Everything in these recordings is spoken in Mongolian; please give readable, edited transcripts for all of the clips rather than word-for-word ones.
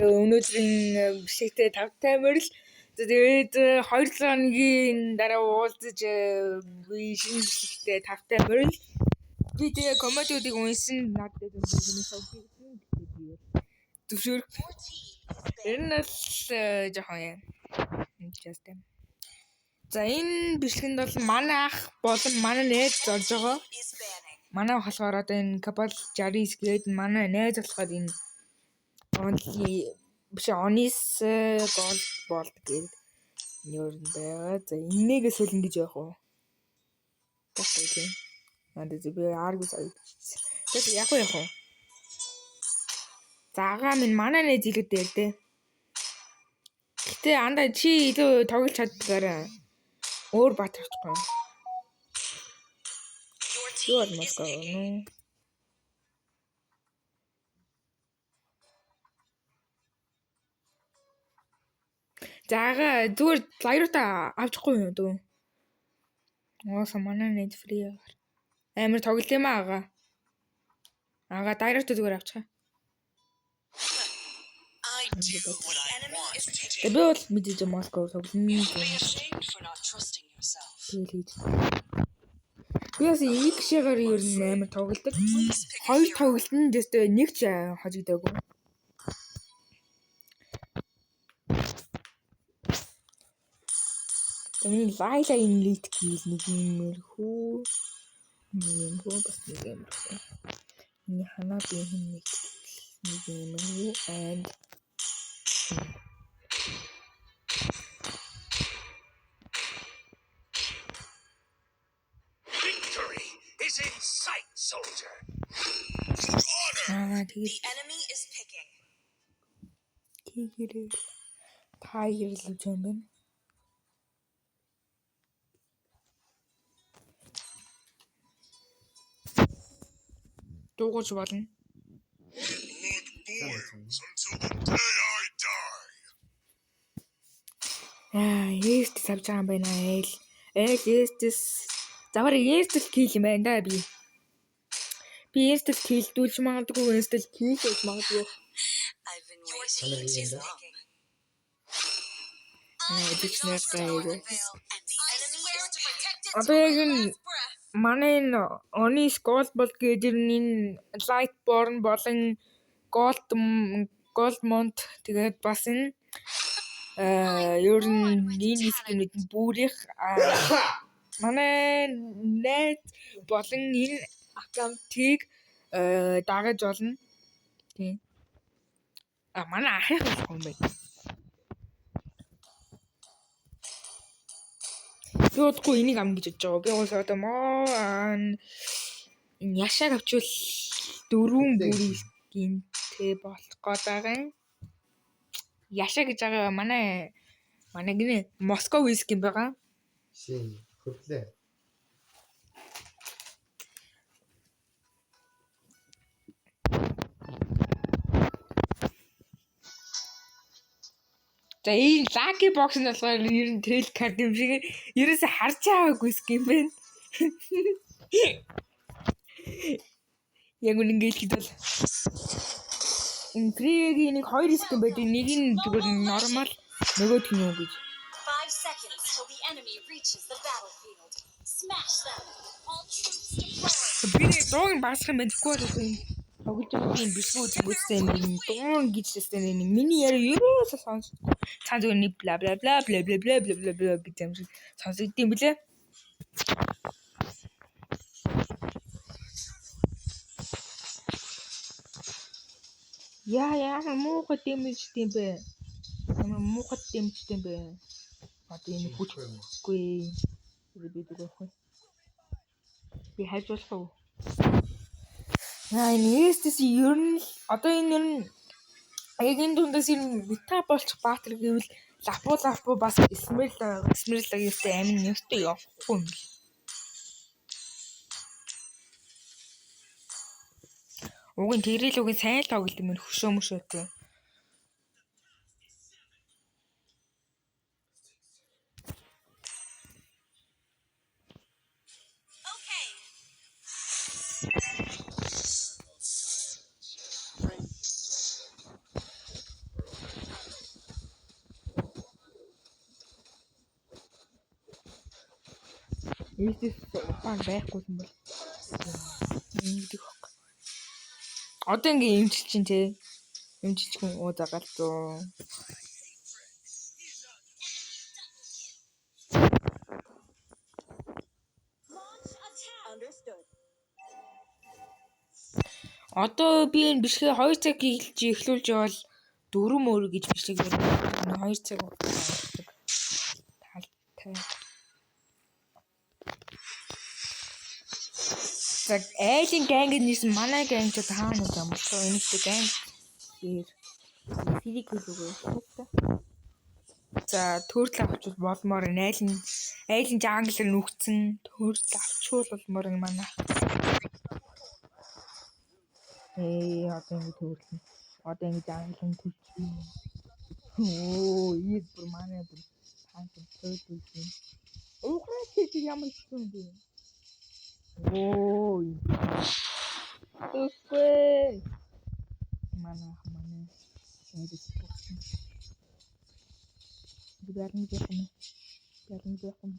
өнөөдрийн бишигтэй 5 таймер л тэгээд 2 цагийн дараа уулзаж шинэ бишигтэй 5 таймер л тэгээд комментуудыг уншсан надад зөвшөөрөх энэ л жоохон юм just юм. За энэ бичлэгэнд бол манай ах болон манай найз зорж байгаа. Манай ах болохоор одоо энэ Капал 69 гээд манай найз болохоор энэ Онис гол болт гээд нэр нь байгаа. За энийгээс л ингэж явах уу? Тэгтээ. Надад би аргус аяг. Тэгээд яг уу. Заага минь манай найз илүү дээр дээ. Гэтэ андаа чи илүү тоглож чаддгаараа өөр бат авчихгүй. Юу моско нөө. Заага зүгээр лайруудаа авчихгүй юу дөө. Ооса манай найз фри ягаар. Амар тоглолт юм аа. Ага дайруудаа зүгээр авчихаа. Би бол мэдээж Москов тоглоно. Яс их шигээр ер нь амар тоглолдог. 2 тоглолт нь дэстэй нэг ч хожигдоогүй. Энэ лайла инлит гэл нэг юмэрхүү. Бас нэг юмэрхүү. Энэ ханаа би нэг юмэрхүү and victory is in sight, soldier. The enemy is picking. Tiger л юм байна. Дуугаж болно. Until the day I die. Есть савж байгаа юм байна ээл. Есть завар есть кил юм байна да би. Би есть килдүүлж магадгүй есть кил гэж магадгүй. I've been waiting too long. Одоо яг энэ манай Онис гол бол гэдэг энэ Lightborn болон Goldmont тэгээд бас энэ ер нь хэсгүүд нь бүрийнх манай найз болон энэ аккаунтыг дагаж болно. Тийм. Манай ахих болох юм байна. Юудгүй энийг ам гэж бодож байгаа. Би уус одоо энэ яшааг авчвал 4 бүрийн тэ болох гээд байгаа юм. Яшаа гэж байгаа манай гинэ Москов виск юм байгаа. Шин хөрлөө. За энэ лаки бокс нь болохоор ер нь трейл карт юм шиг ерөөсө харж байгаагүй юм байна. Яг үнэн гэлэхэд бол энэ фригийн нэг 2 скин байдаг. Нэг нь зүгээр нормал, нөгөөх нь юу гэж. 5 seconds till the enemy reaches the battlefield. Smash them. All troops deployed. Би дууг нь багсах юм байна. Тэгэхгүй бол энэ тоглож байгаа юм бишгүй зүгтсэн юм. Дуун гिचсэн энэ миний яриа ерөөсө сонсохгүй. Цаа зүгээр нэг бла бла бла бла бла бла бла бла гэж юм шиг сонсогдсон блэ. Яа муухай дэмжтэй юм бэ? Муухай дэмжтэй юм бэ? Одоо энэ хүчгүй. Би хайж болох уу? Энэ эстэс ер нь одоо энэ ер нь яг энэ дундаас энэ вита болчих баатар гэвэл лапу бас смэрл гэвтэй амин нэртэй явахгүй юм. Уг нь тэрэл үгийн сайн тоглолт юм хөшөө мөшөөтэй. Ийсээс баг байхгүйсэн бол. Ингэдэг баг. Одоо ингээ эмчилж чинь те. Эмчилчихэн уудагаал зөө. Understood. Одоо би энэ бишгээ 2 цаг хийлж эхлүүлж явал 4 мөр гэж бишлэг байна. 2 цаг болдог. Талтай. За айлын ганг нэрсэн манай ганг ч таана юм болоо. Энэтэй ганг дээр физик хэлүүгээ. За төрөл авчвал болмоор айлын жанглер нүгцэн төрөл авчвал болмоор манай. Одоо ингэ төрөл. Одоо ингэ жанглан төрчих. Ийд бүр манай бүр танк төрөл юм. Уухраа чи ямар юм бэ? Үгүй. Манай. Эдис. Библиарны бэхэм.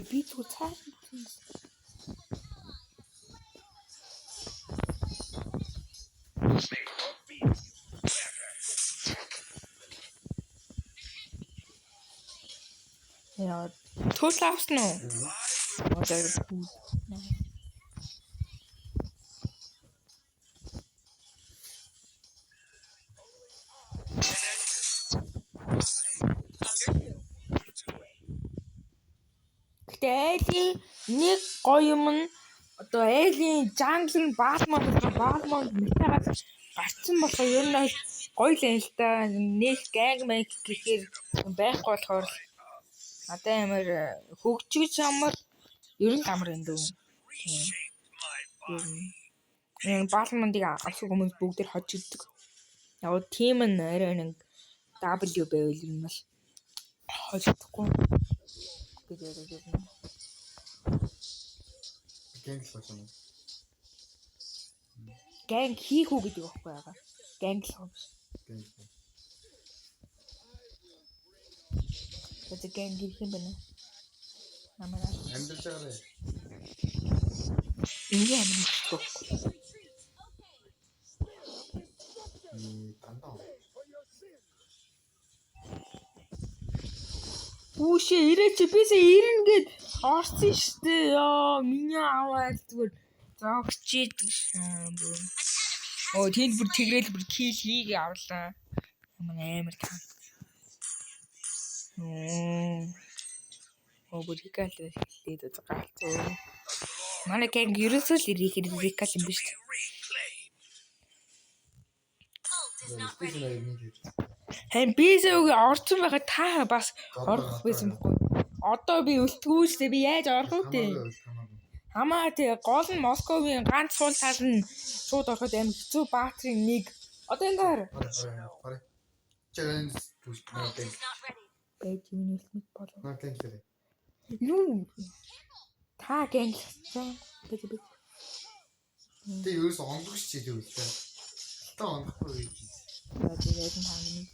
Би ч цааш. Яа, төрөл авсан уу? Одоо айлын нэг гоё юм нь одоо айлын жанглын баалмон метагаас гарцсан болохоор ер нь гоё л юм л та. Нэг ганг мэг гэхээр байхгүй болохоор надаа ямар хөгжиж ямар ер нь амар энэ дүү. Энэ баалмондыг авсан хүмүүс бүгд хож иддэг. Яг тийм нь арай нэг W байвал юм бол хожихгүй. Ганг хийх үү гэдэг байхгүй яагаад. Ганг л биш. Тэгээд ганг хийх юм байна. Намайг амьдж байгаарай. ингэ амьдчих. Дандаа. Үүшээ ирээч бисээ ирнэ гэд орсон штэ. Яа, миний аваад зүгээр зогсчихэд бүр. Тэнд бүр тэгрээл бүр кил хийгээ авлаа. Амар таа. Бүр хикал хэлээд гаалцоо. Манай ганг ерөөсөө л ирэх юм биш. Хэн бисээгээ орсон байхад та бас орох байсан байхгүй. Одоо би өлтгүүштэй би яаж орох вэ? Хамаа тий гол нь Московын ганц сул тал нь шууд ороход амар хэцүү баатрийн нэг. Одоо энэ дээр. Чаянс түлхнээ. Бэж минийсмит болов. Наатэнхэрэг. Юу? Та гэнгэлсэн. Бэж. Тэ ерөөс онгоч чи тэгвэл. Та онгохгүй. Тэгээд энэ хаана нэг.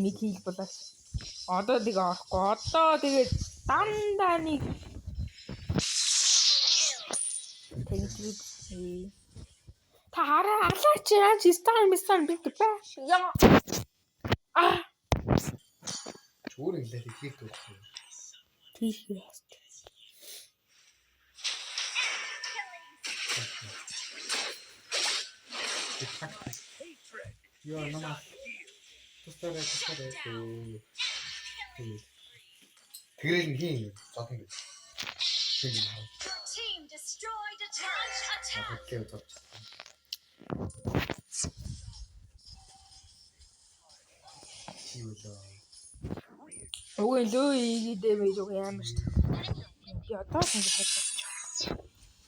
Нэг хийх болоос. Одоо тийг орохгүй. Одоо тэгээд дандаа нэг тэнцвэр. Та хараа алаач яаж стан бит бай. Яа. Чөөр инглээ хийх үү. Тийш яст. Яа намаа. Тустараа. Тэгэл нэг зохон гэж. Team destroyed a charge attack. Өө лөө ийдээ байж байгаа юм шүү дээ. Би одоо л ингэ хайчих.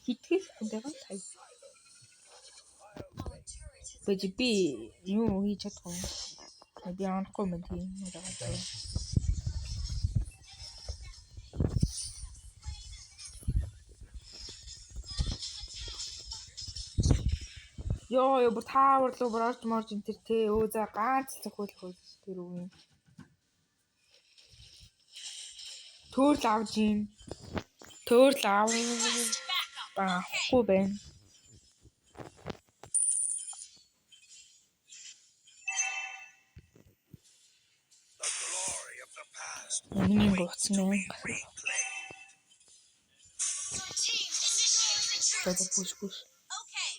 Хитгэх юм байгаа сая. Би юу хийж чадах вэ? Би анахгүй юм тийм үү байгаа. Ёо бүр таавар руу бүр орж морж энэ тэр те өө за ганц цохиулах үл тэр үгүй. Төрл авж юм. Төрл ав. Баггүй байна. The glory of the past Миний гоцсон юм. reclaimed. Team, initiate За retreat. бүш. Okay.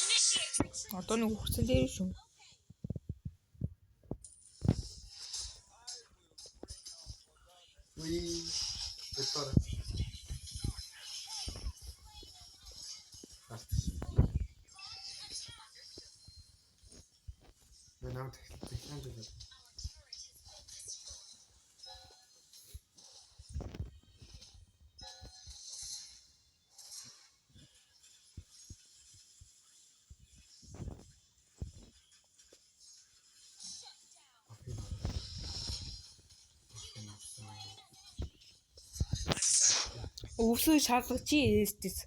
Initiate retreat. Одоо нэг хүрсэн дээр шүү. Уи. Бэтэр. Мэн авт технологи дээр. Өвсөө шалгаж ээстэс.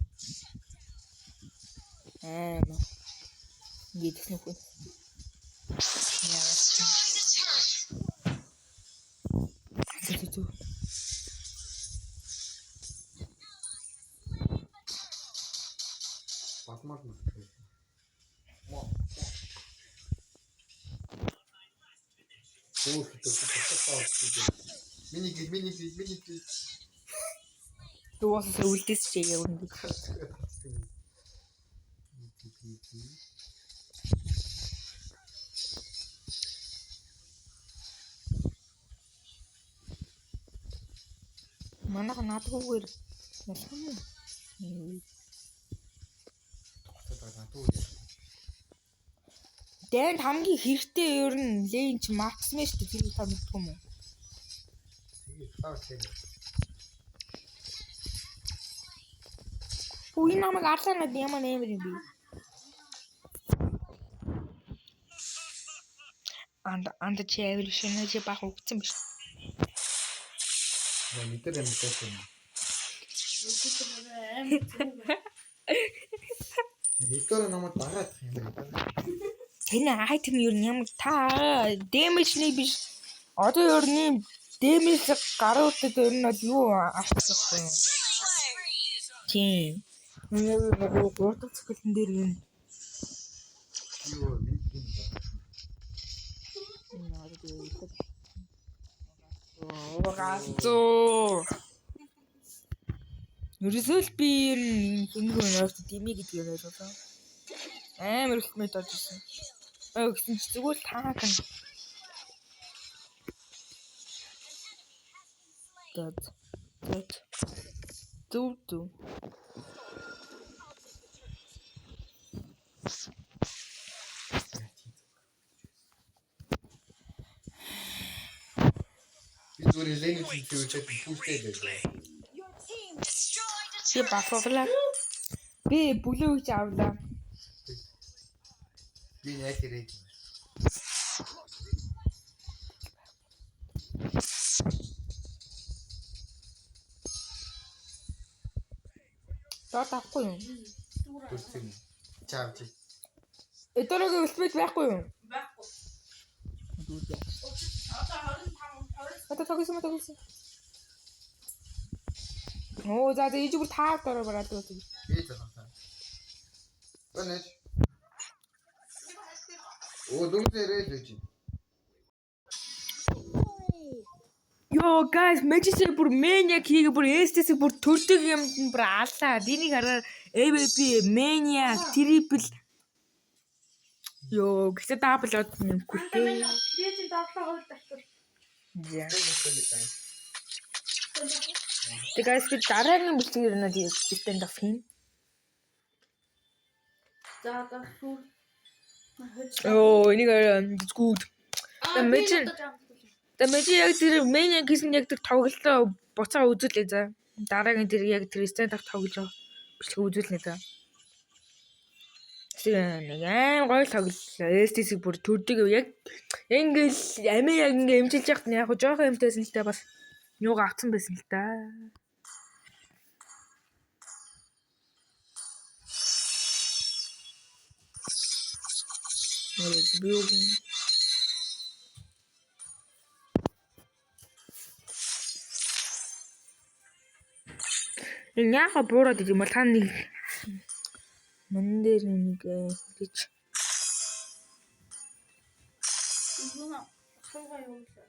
Ингээд их нөхөн. Зү. Батмаар нь. Ох, это Миний. Дуусах үлдээс чигээ өрнөд. Манайх наадгүйгээр ялах юм уу? Дэнд хамгийн хэрэгтэй ер нь лейн ч макс мэ шүү дээ. Тэр та мэдгүй юм уу? Үгүй намайг арлаа над ямар нэмэр юм бэ? Анд чэвэр шинэ чи бах өгцөн биш. Нитэр юм байсан. Нитэр намайг дагаад юм байна. Тэнэ айтем ер нь ямар та дэмэжний биш. Одоо ер нь дэмэж гаруудад ер нь бол юу авчих вэ? Тийм. Нэг гурдах цэглэн дээр юм. Юу минь. Гацоо. Ерөөсөө би ер нь хингүү нөрт дими гэдэг юм байлаа. Амар их мэд орж ирсэн. Гэсэн чи зүгээр л таах нь. Гэт. Зүг. Би зүгээр лэний зүйлчээд пүүштэй байлаа. Your team destroyed a Би бафаглаа. Би бүлүү гэж авлаа. Би яг ирээд. Доод авахгүй юу? Төрсөн. Чаавч. Эдөрөгийн өлтмөд байхгүй юу? Байхгүй. Одоо тогсон. Оо за ээж бүр таа дөрөөр бараад үү. Би заахан. Өнөөдөр. Оо дүнсээрээ л үгүй. Yo guys, Manchester бүр Maniac хийгээ бүр STS бүр төрдөг юм бүр аллаа. Динийг хараад MVP Maniac triple. Yo, гэсэн дабл од нэмэхгүй дээ. Би чинь давлаа хойд тартал. За. Тэгээ guys би дараагийн бүлгээр нэг stand up хийн. За одоо сүүл. Оо, энийг good. Тэгмээ чи яг тэр Maniac гэсэн яг тэр тоглолтоо буцаа үзүүлээ за. Дараагийн тэр яг тэр stand up тоглож байгаа бичлэг үзүүлнэ за. Нэг аим гоё тоглолоо. STS бүр төрдөг яг ингээл амиа яг ингээ эмчилж яхад нь яг жоохон юмтайсэн л та бас юугаа авсан байсан л та. Би юу гэнэ? Энэ яха буураад идэм бол та нэг ман дээр нэг гэж Юуна хавга явуулаа.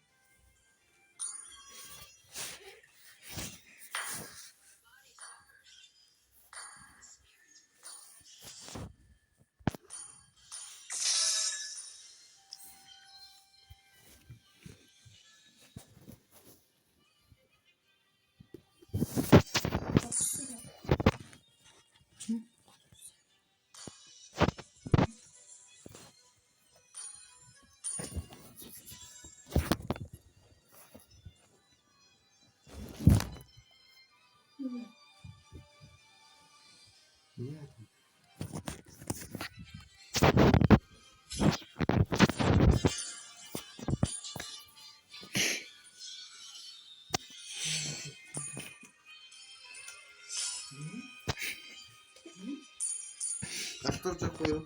Галтуурж авахгүй юу?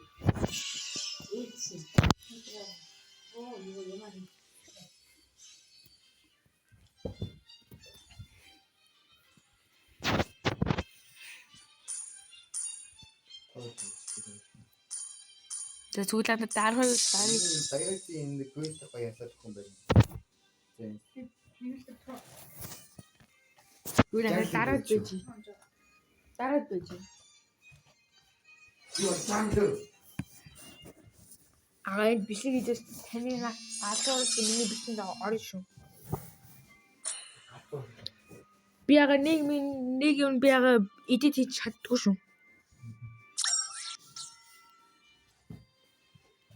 Оо юу яа. за зүглээд дараа Дайректийн энэ гүйт гоё ясаж хүн байна. Тийм. зүгээр дараад байж. Дараад байж. Юу чамд? Аа энэ бишиг идэж таны алгаас миний бишинд орно шүү. Би яга нэг юм би яга эдит хийж чаддгүй шүү.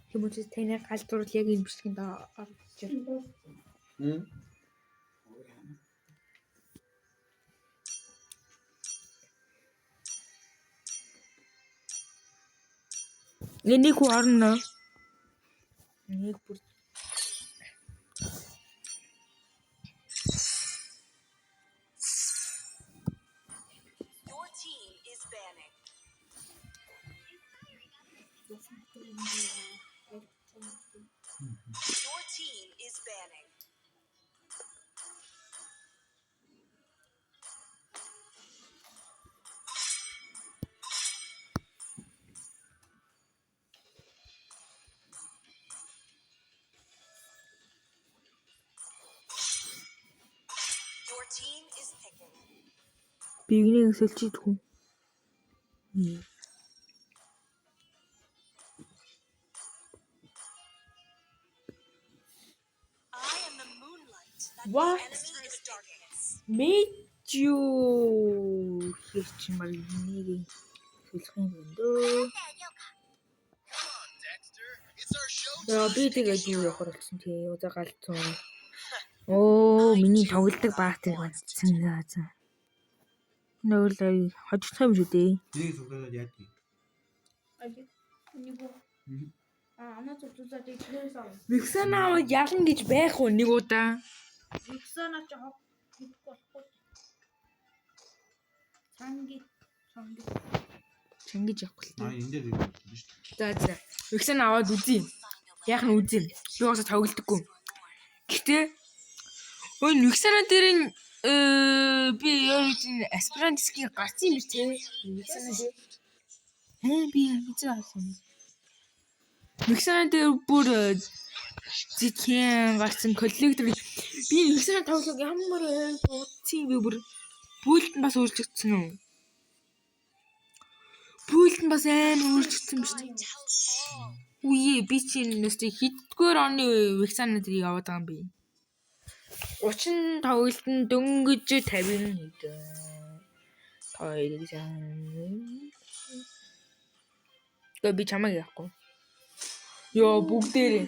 Хүмүүс таны галзуур яг энэ бишинд орж байна. Энийг хүү орно. Нэг бүр Your team is banning. Your team is banning. Your team is picking. бигнийг сэлчихэд I am the moonlight that What? the enemy is darkness. Мэдю хийч мар нэг хэлэх юм дөө. Яа би тэгээд юу явахаар болсон тий. Удаа галцсан. Оо миний тоглодог баатыг батсан за. Нөөлөй хожих юм шүү дээ. Нэг зүгэлээд яадаг. Нэг анаа зүзээд ихнээс аа. Виксан аваад ялна гэж байх уу нэг удаа. Виксана ч хог хийхгүй болохгүй. Чангиж явахгүй л дээ. Энэ дээр нэг байна шүү дээ. За. Виксан аваад үзье. Яах нь үзье. Би уусаа тоглодоггүй. Гэтэ өн Виксана дээр би юу гэж аспирантскийн гарсан юм биш тий. Виксана дээр. Би мэдээ авсан. Виксана дээр бүр зэтхэн гарсан коллектор би Виксана тоглог ямар утсан би бүр бүлт нь бас өөрчлөгдсөн үү? Бүлт нь бас амар өөрчлөгдсөн биш тий. Үе би чинь нэстэ хитдгээр оны Виксана дээр яваад байгаа юм би. 30 тоглолтод дөнгөж 50 хэдэн. Тойл гэсэн. Би чамайг яахгүй. Йоо бүгдээрээ.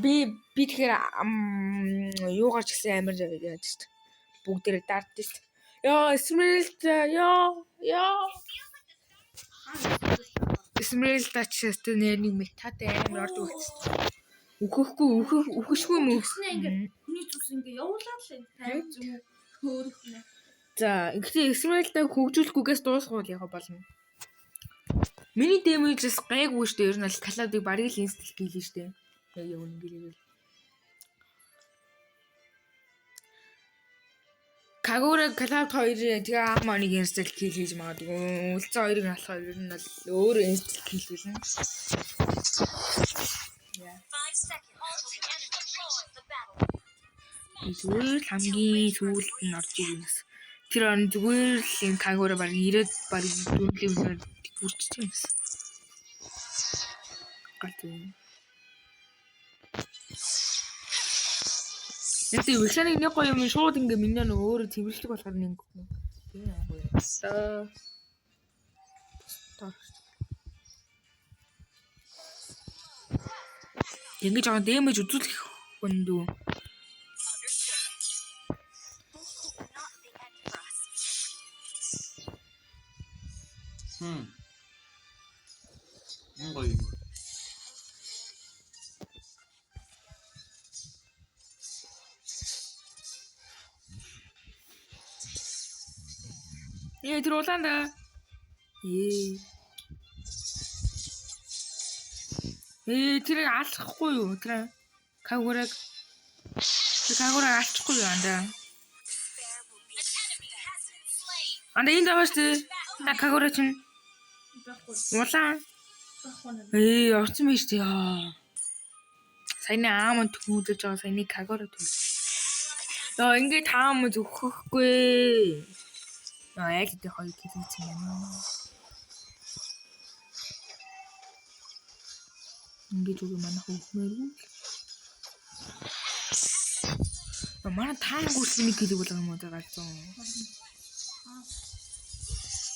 Би тэгэхээр юугаар ч гэсэн амар яаж шүү дээ. Бүгдээрээ дардсан шүү дээ. Яа, Смрэлт яа. Смрэлт тач шүү дээ нэг метатай амар ордог гэсэн. Үхэшгүй юм уу? Тэгснэ ингээд хүний зүс ингээд явуулаад л энэ тайван зүг хөөрөх нэ. За, ихтэй Израильтай хөгжүүлэхгүйгээс дуусгуул яг болно. Миний дэмэжс гайгүй шүү дээ. Ер нь л Каладыг барыг л инстил гэлээ шүү дээ. Яг юм гэлээ. Кагура Калад хоёрын тэгээ Амоныг инстил кил хийж магадгүй. Үлцэн хоёрыг нь болохоор ер нь бол өөр инстил кил болно. 5 seconds until the enemy joins the battle. Зүгээр л хамгийн сүүлд нь орж ирнэс. Тэр он зүгээр л энэ Кагура баг 90-д баг дүүнлийн үнээр бүрчиж юмс. Гатуу. Яти вишаны нэг гоё юм шууд ингээ миний нэг өөрөө тэмэрлэг болохоор нэг юм. Тийм гоё. Ингэж байгаа дэмэж үзүүлэх хүндүү. Гоё. Тэр улаанда. Тэр алахгүй юу? Тэр Кагураг алчихгүй юу андаа? Андаа энд байгаа шүү дээ. Кагура чинь Байхгүй. улаан. Байхгүй. Орсон байж тээ. Саяны ааман тгүүлж байгаа саяны Кагура төл. Ингээд таам зөвхөхгүй. Яг л дээ хоёр килогч юм байна. Ингээд үг манайх өгмээргүй. Манай таан гүрсний килог болго юм уу гаалцсан.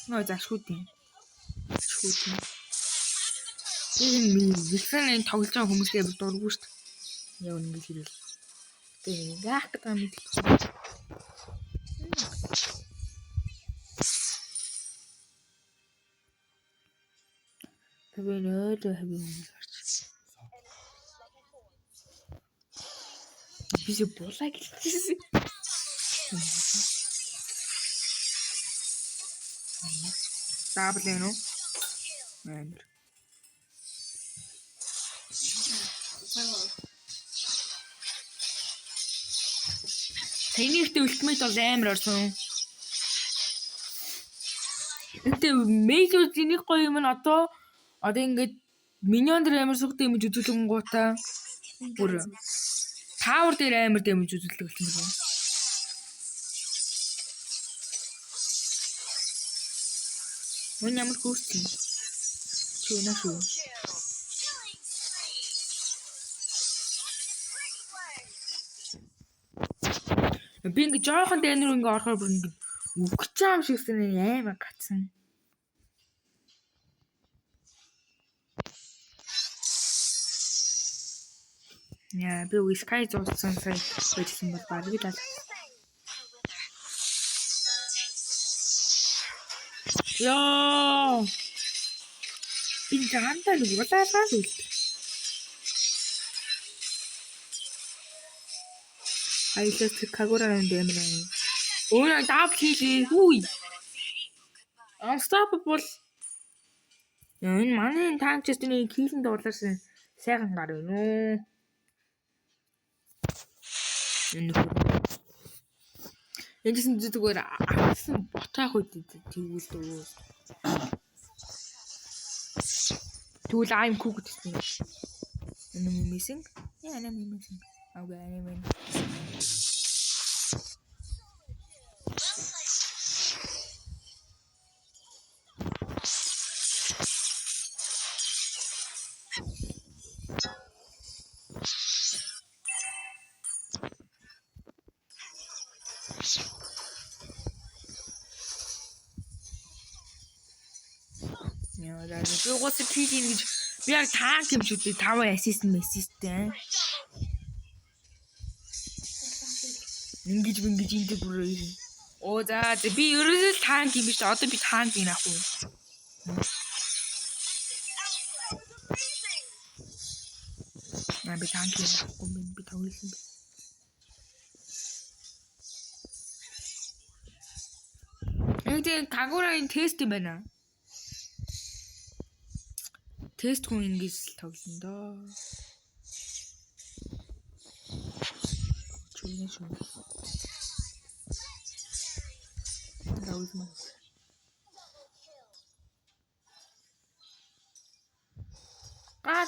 Зашгүй. Энэ вилфэн тоглож байгаа хүмүүсээ дурггүй шүү дээ. Яа ингэ хэлээ. Тэгээ яах гэдэг юм бэ? Хэвээ нөөд харж. Бис булаа гэлчихсэн. Дабл ээ нөө. Амар. Тэнийхтэй ультимейт бол амар орсон. Гэтэ мейжүүд энийг гоё юм нь одоо ингээд миньон дээр амар сүх дэмэж үзүүлэн гутаа. Бүр тауэр дээр амар дэмэж үзүүлэх болсон юм. Мөн ямар хөөсөн. Чөнөө шүү. Би ингээ жоохон дэнэр ингээ орохоор бүр ингээ үгч аам шигсэн амар гацсан. Яа, би үгүй Sky зурсан сая байсан бол баг л аль. Яа. Би заантаа л улаасаа л үл. Айлс Кагура нэмэр. Өөрөө дабл хийлээ. Хүй. Unstoppable. Энэ манай танкчдын килэнд дуулсан сайхан гар байна уу? Эндсэн зүгээр авсан ботаах үед тэгвэл дөө. Тэгвэл I'm cooked гэсэн. Enemy missing? Yeah, enemy missing. Okay, enemy. Яа, би угсаа пиг ингэж би яг танк юм шүү дээ. 5 ассисттэй. Ингэж энэ бүр. Оо за би ерөөсөө танк юм биш. Одоо би танк гин ах уу. Би танки авахгүй би тоглосон. Энд Кагурагийн тест юм байна. Тест хүн ингэж л тоглоно доо. Чүнэ шүү. Даулмаа.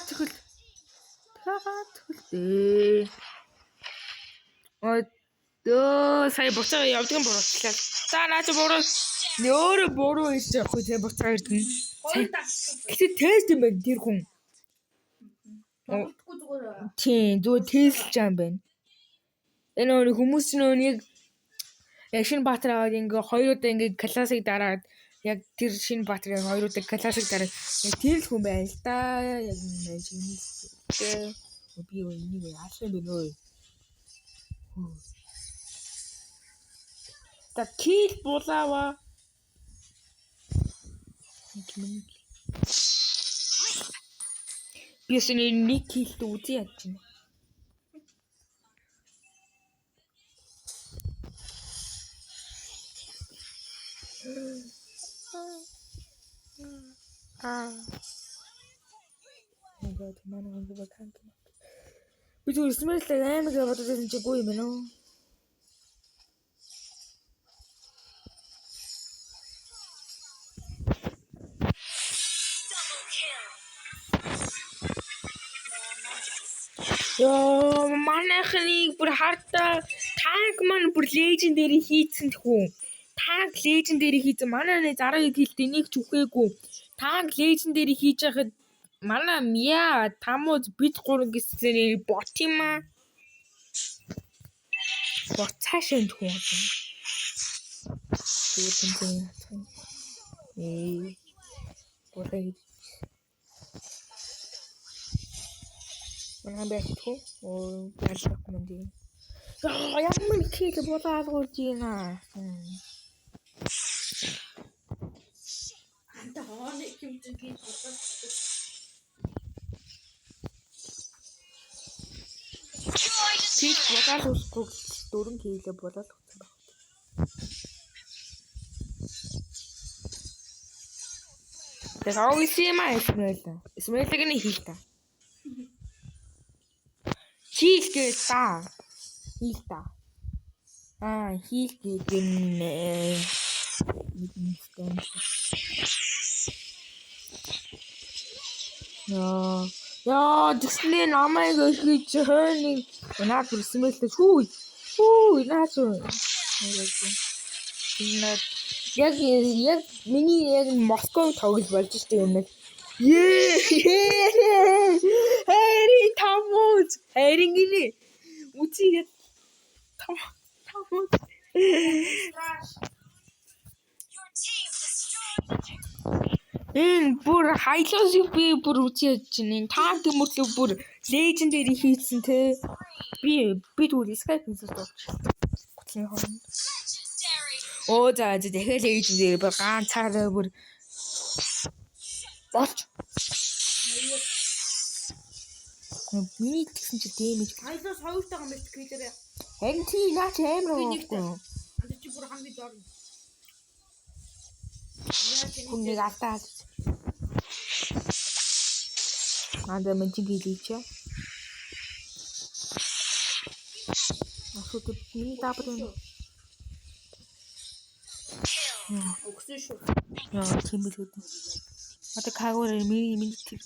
Тэгвэл сая буцаага явдган буруутлаа. За наач буруу. Өөрөө буруу хийж явахгүй те буцаа ирдэн. Гэтэ тест юм байна тэр хүн. Тоглохгүй зүгээр. Тийм зүгээр тестж байгаа юм байна. Энэ өөр хүмүүс нэг яг шинэ баатар аваад ингээ хоёр удаа ингээ классик дараад яг тэр шинэ баатрын хоёр удаа классик дараад яг тэр л хүн байна л да. Яг энэ би энийг яасан бэ нөө. Та кил булаава. Би сэний нэг килт үзье яа чинь. Ингээд манай хүн зүгээр танки. Би зүгээр смэлтэй аймаг бодож байсан чи гоо юм байна уу? Яа, манайхны бүр хартаа танк маань бүр лежендэр хийцэн тхүү. Танк лежендэр хийцэн манай нэг 60 килт энийг ч үхээгүй. Танк лежендэр хийж байхад манай мя тамууд бит 3 гэсэн бот юм аа. Бот цаашаа тхүү. Бүрээ. Манай байтгүй оо ялах юм дээ. Ямар кил болоод гурж ийна. Anta хоолны хэмжээ гээд бодож. Кил болоод усгүй 4 кил болоод утсан баг. Тэгээ овисимаа Исмаэлэг нь хийл та. Хийл гээ та. Хийл та. Хийл гэнэ. Яа, дэснэ намайг хийж хойны наад Исмаэлэг хүү наач. Яг миний яг Москов тоглож болж штэ юм. Хэри тамууд. Хэрин гинэ. Үчигээ тамууд. Бүр хайлаас би бүр үчиж чинь танк мөртлөө бүр лежендэр хийсэн те. Би тэгвэл Skype хийсэн готлын хооронд. Оо за дахиад лежендэр бүр ганцаараа бүр болч. Миний тэгсэн чи дэмэж. Хайлаас 2 таган мэт килэрээ. Харин тий наач амар уу. Анд чи бүр хамгийн доор. Хүн нэг алдаад. Анда мен чи гэлээч. Асуу миний дабрын. Өгсөн шүү. Яа, тийм билүү. Одоо Кагура миний тэр.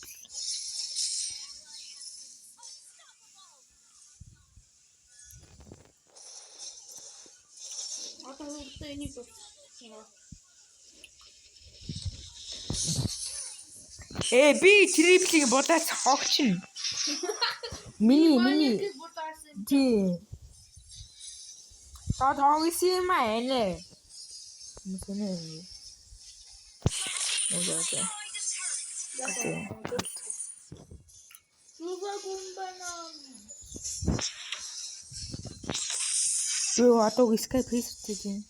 Одоо өөртөө энийг бол. Би триплийг бодож хогчин. Миний. Тий. Таа тоглосон юм аа. Мөсөнө. Окей. Супер гумбана. Юу атог Skype хийстэй.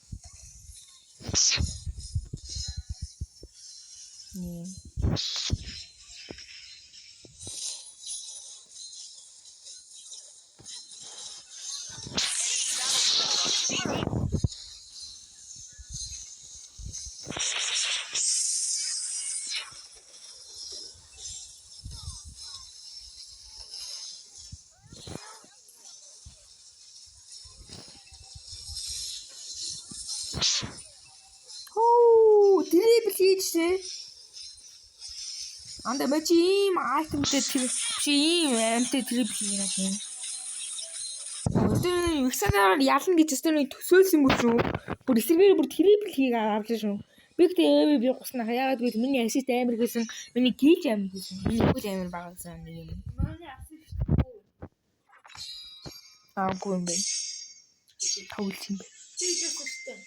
Оо, трипл хийжээ. Анда мэж ийм айтемтэй тэр биш ийм амтай трипл хийна тийм. Өстөний Виксанаар ялна гэж өстөний төсөөлсөн юм шүү. Бүр эсрэгээр бүр трипл хийг авлаа шүү. Би гэдэг би гуснаа яагаад гэвэл миний асист амар гэсэн, миний гейж амар гэсэн, миний гол амар багасан нэг юм. Манай асист Аагүй юм бэ. Тоглож юм бэ. тийгээс өстэй.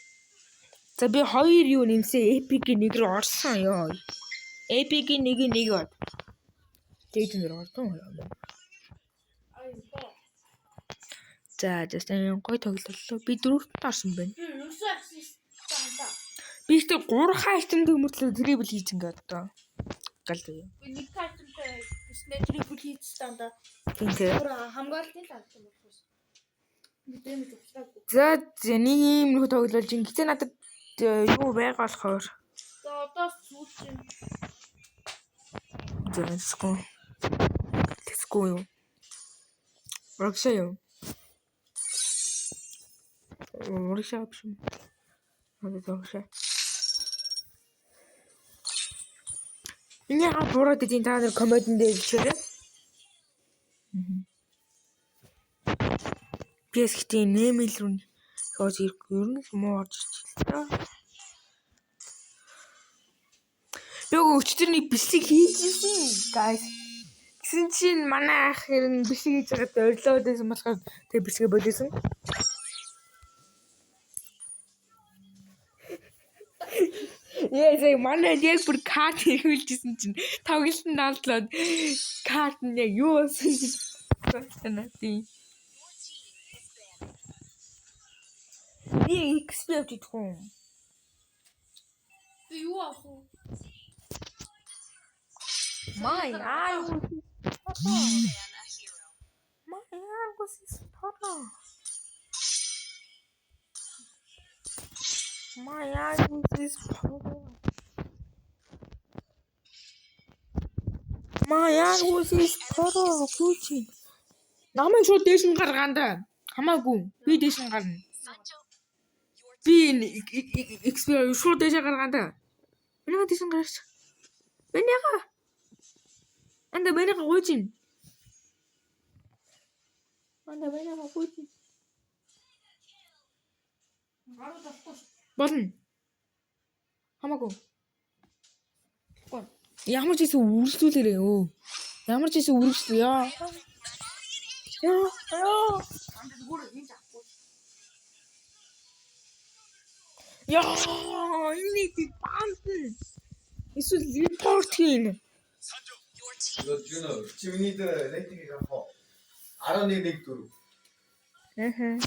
За би 2 юу нэмсэн эпикийн нэг рүү орсон ёо. Эпикийн нэг од. Тэгээд нэр орсон ёо. Ай боо. За жастын гой тоглолоо. Би 4-т орсон байна. Би юусе асист танда. Би ихтэй 3 хайтанд өмөртлөө трибл хийж ингээд одоо. Галдаа. Би нэг тайтантай биснэ трипл хийц танда. Тинтээ. Бүр хамгаалтын талтай болохоос. Мэдэмж уусаагүй. За нэг юм нөх тоглолж ин гэтээ надад юу байга болохоор. За одоо сүүлчийн Зэвсгүй. Тэсгүй юу. Рокшаа юу. Рокшаа биш юм. Надад рокшаа. Миний буруу гэдэг та нар комментэн дээр бичээрэй. Пэс гэтээ нэмэл рүү хөөж ирэхгүй ер нь муу орж ирчихлээ. Йоо өчтөрний бэлсийг хийжсэн guys. Гэсэн чинь манай ах хэрэг бэлсийг хийж байгаад орилоод байсан болохоор тэг бэлсгээ болиосон. Яа манай яг бүр карт хэрэгүүлжсэн чинь тоглолт нь алдлаад карт нь яг юу болсон гэж байна тийм. Би XP авчих хүн. би юу авах вэ? My eye was his photo. Кучи. Намайг шууд дээш нь гаргаанда. Хамаагүй. Би дээш нь гарна. Би XP шууд дээш гаргаанда. Энийг дээш нь гарч. Бэнийга. Анда бэнийга гуйчин. Гарууд авахгүй. Болно. Хамаагүй. Ямар ч ийсэн үргэлжлүүлээрээ өө. Ямар ч ийсэн үргэлжлүү яа. Анд зүгээр хийж авахгүй. Яа, энийг би баантна. Эсвэл репорт хийн. 이거 준호 지민이들 레이팅이 갖고 11.4. Аха.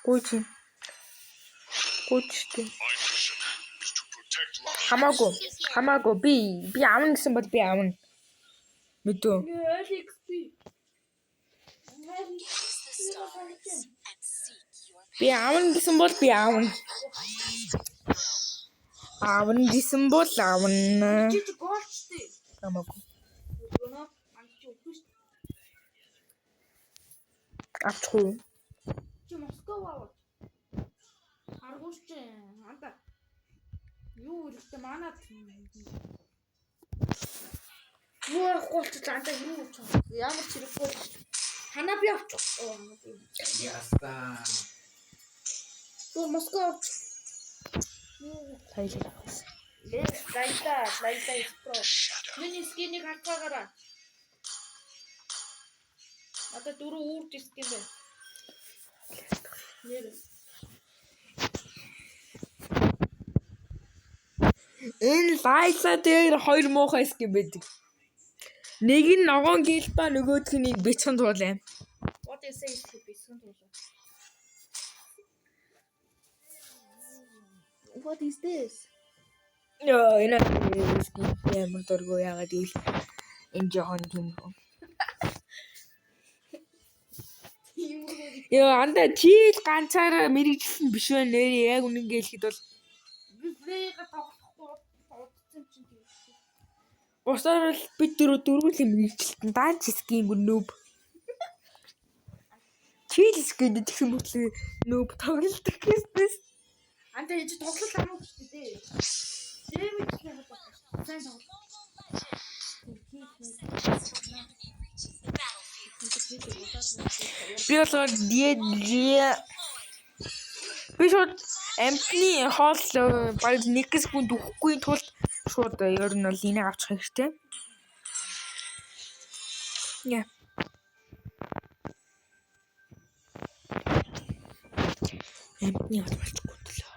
Гуйчин. Гуйчтэй. Хамаагүй би аавна гэсэн бол би аавна. Мэдөө. XP. Би аавна гэсэн бол би аавна. Аавна гэсэн бол аавна. Чи голчтэй. Хамаагүй. Өнөө анд чи өгөх шүү. Авчихгүй. Чи Москов аваад. Харгууш чи анда. Юу ихтэй манад. Юу авахгүй анда юу авчих. Ямар ч хэрэггүй. Танаа би авчих. 야스타. Туу Москов. Тайлбар авсан. Лайта про. Миний скинийг хатгаагаараа. Одоо 4 үүрт скин байна. Нэр. Энэ лайса дээр хоёр муухай скин байдаг. Нэг нь ногоон гэлба нөгөөх нь бицхан туулаа. What is it to be сунтуулаа. What is this? Яа, энэ скин ямар дөргөө яагаад ивэл энэ жохон юм. Яа, анда чийл ганцаараа мэрэгжсэн биш вэ нэр яг үнэнгээ хэлэхэд бол Би плейгээ тоглохгүй удсан чинь тийм. босоор л бид дөрвөлэн мэрэгчлэн даанч скин нүүб. Чийл скин гэх юм бол нүүб тоглолдог гэснээс энэ чи тоглол хамаагүй шүү дээ. Дэмэж хийх гэдэг. Сайн тоглол. Би болохоор би шууд амтны хоол баг 1 секунд өгөхгүй тулд шууд ер нь бол энийг авчих хэрэгтэй. Яа. Амтны хоол болчихгүй төлөө.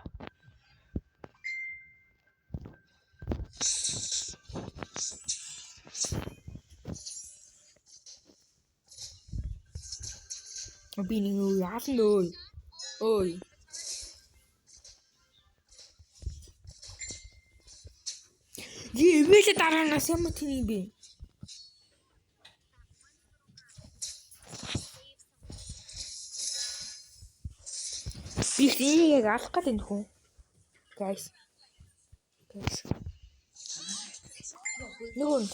Би нэг юу яална өө. Ой. Евэлэ дараанаас ямар тийм бэ? Би энийг алах гэдэг юм хөө. Guys. Нөгөө.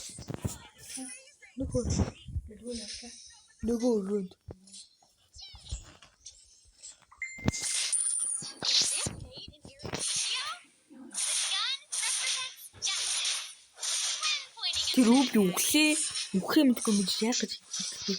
Тэр үгүй үглээ. Үхэх юм дгүй гэж яах гэж хэлсэн.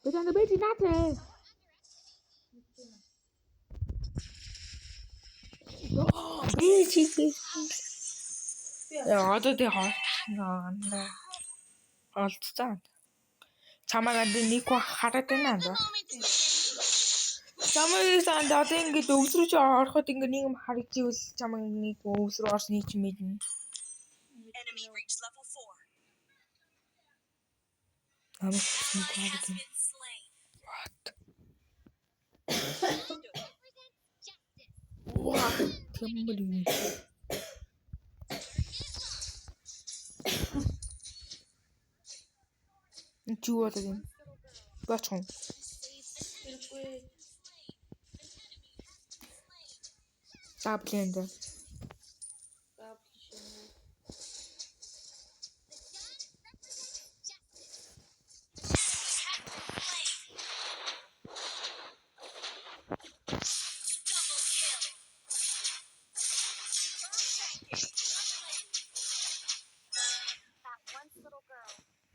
Бэтэн бэти наатрэ. Би чиг. Яа одоо тий хоолцоо. Хоолцоо. Чамайг нэг хараад байна аа. Чамайг санд одоо ингэж өвсрөж ороход ингэ нэг юм харагдчихвэл чамайг нэг өвсрөө орсныг ч мэднэ. Enemy reached level 4. Амт Has been slain. What? Тэмбэлээ. Чуу одоо юм. Бачхан. Таблэнд.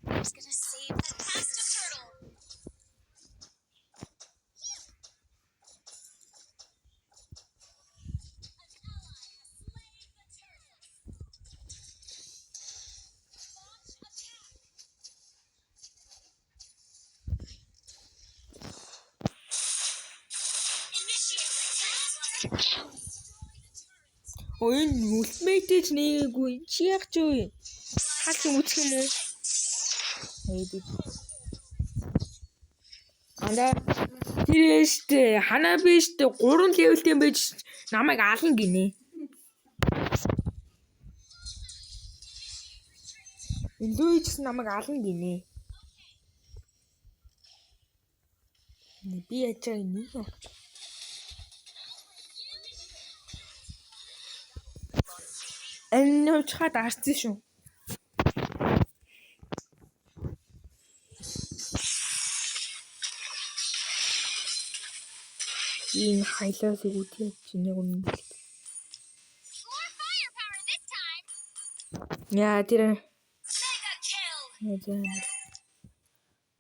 Who's gonna save the pasta turtle? Ой, үлмэйтэй ч нээгүй. Чи яах ч вэ? Хаач юм үсэх юм уу? Эйдэ. Анда тэрээштэй ханаа биштэй 3 левелтэй юм байж намайг ална гинэ. Илүү ч намайг ална гинэ. Би ячаа нэг. Энэ чад арцсан шүү. Энэ хайлаас үгүй чинь нэг юм. More firepower this time. Яа тэр Mega kill.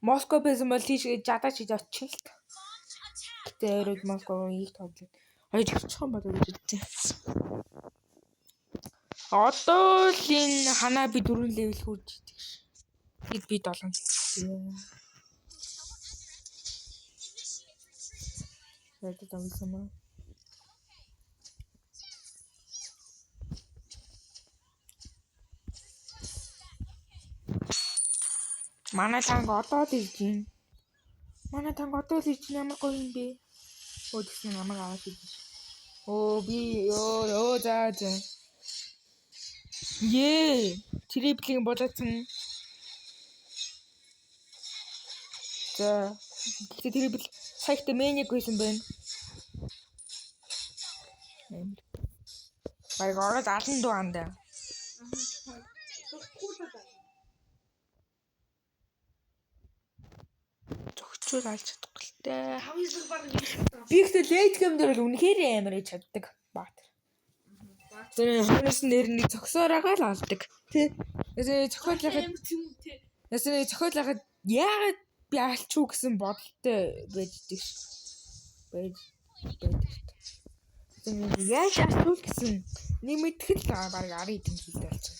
Москва байсан бол тийш жадаж хийж очих л та. Launch attack. Гэтэ өрөөд Москва их тоглоо. Хоёр очих юм болоо гэж үзтээ. Одоо л энэ ханаа би 4 левел хүрч идэх ш. Тэгэд би 7. Яг тавьсан маа. Манай танк одоо л ирж байна. Манай танк одоо л ирж ямар гоё юм бэ? Оо тийм намайг аваад ирж. Оо би ёо за. Триплийн болоцсон. За. Гэхдээ тэр бил саяхтай мэнийг гүйсэн байна. Баяр ороод алан дуандаа. Зөгчүүл алж чадахгүй л дээ. Би ихтэй лейт гейм дээр л үнэхээр амар ээж чаддаг Баатар. Тэр хонос нэрний зөксөөрөөгөө л алдаг. Тэ. Ясны зохиолоход яагаад би алчуу гэсэн бодолтой байждаг ш. Байж байдаг. Яаж алчуу гэсэн нэг мэдхэл баг 10 хэдэн жилд алчаа.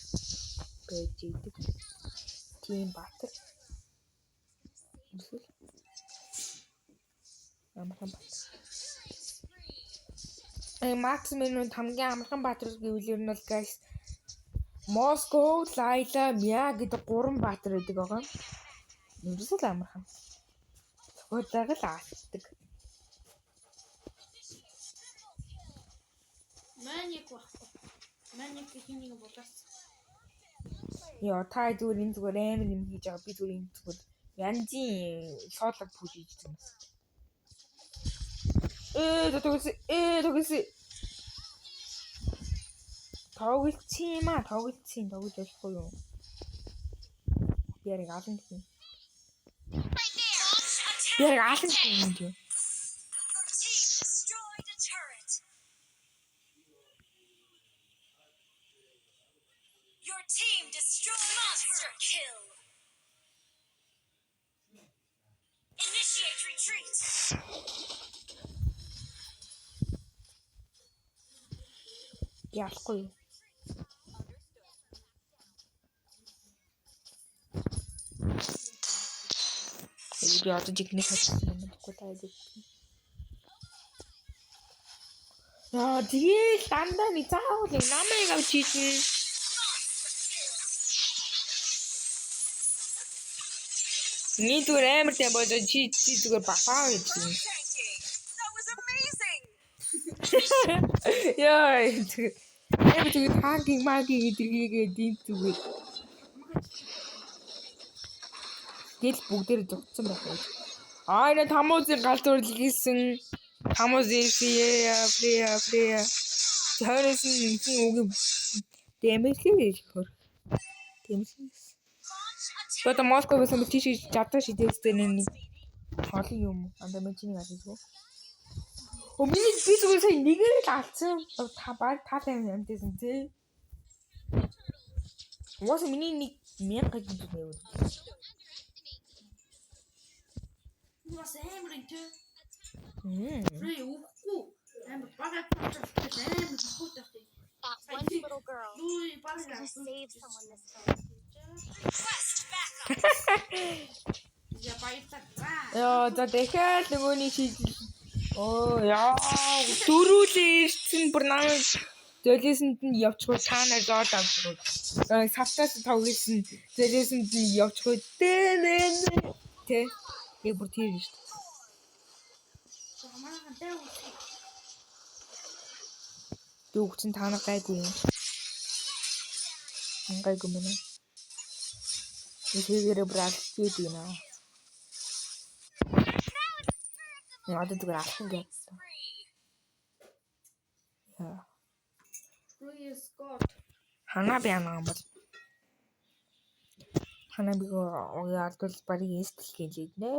Байж идэг. Тийм Баатар. Эсвэл амархан Баатар. Максимум хамгийн амархан Баатар гэвэл ер нь бол guys Москва, Лайла, Мя гэдэг 3 Баатар байдаг байгаа. Ерөөсөө л амархан. Зохиолыг л аалдаг. Маник баггүй. Маник хийнийг болоос. Яа, та зүгээр энэ зүгээр амар юм хийж байгаа. Би зүгээр энэ зүгээр янзын соолог пүүж хийсэн юм. Тогс. Тоглолцсон болохгүй юу? Яриг алан гэх юм. Яриг алан гэх юм дээ. Your team destroyed monster kill. Initiate retreat. Ялахгүй юу? Би одоо жигнэ хэлсэн юм гэхгүй таадаг. Яа, тэгэл дандаа нэг заавал намайг авч ийдэн. Нэг зүгээр амар тийм бодож чи зүгээр бахаа гэж юм. That was amazing. Яа, тэгээд хаагийн магийн гэдгийг дийд зүгээр. Гэл бүгдээр зогцсон байх үү. Энэ тамуузын галзуур хийсэн. Тамууз фрея. Тэрээс нь үгүй дэмэрлээ хөр. Дэмэрлээ. Бата Москваас тийш жадаа шидэстэй нэг олон юм. Андаа мен чиний асуув. Миний би зүгээр сая нэгээр л алдсан. Та баг таатай амтсэн тий. Уус миний нэг 1000 гэж байв. Бас амар энэ. Фри үгүй. Амар багаа процесс амар хөтөхгүй. That one little girl is gonna save someone this time. Request backup. Я баярлалаа. Яа, за дахиад нөгөөний шийдэл. Оо яа, дөрүүлээ ирсэн бүр намайг зөлөөсөнд нь явчихгүй цаанаа зоод авчихгүй. Савтаас тоглосон зөлөөсөнд нь явчихгүй. Тэ. Яг бүр тийм шүү дээ. Хамаахан дэв. Дүүгцэн таанаа гайгүй юм. Гайгүй мэнэ. Ихэгээр брат хийдина. Яа, зүгээр алхан гэ. Яа. Please God. Хана бяна юм бол. Хана би яалтал барыг эстл гэж нэ.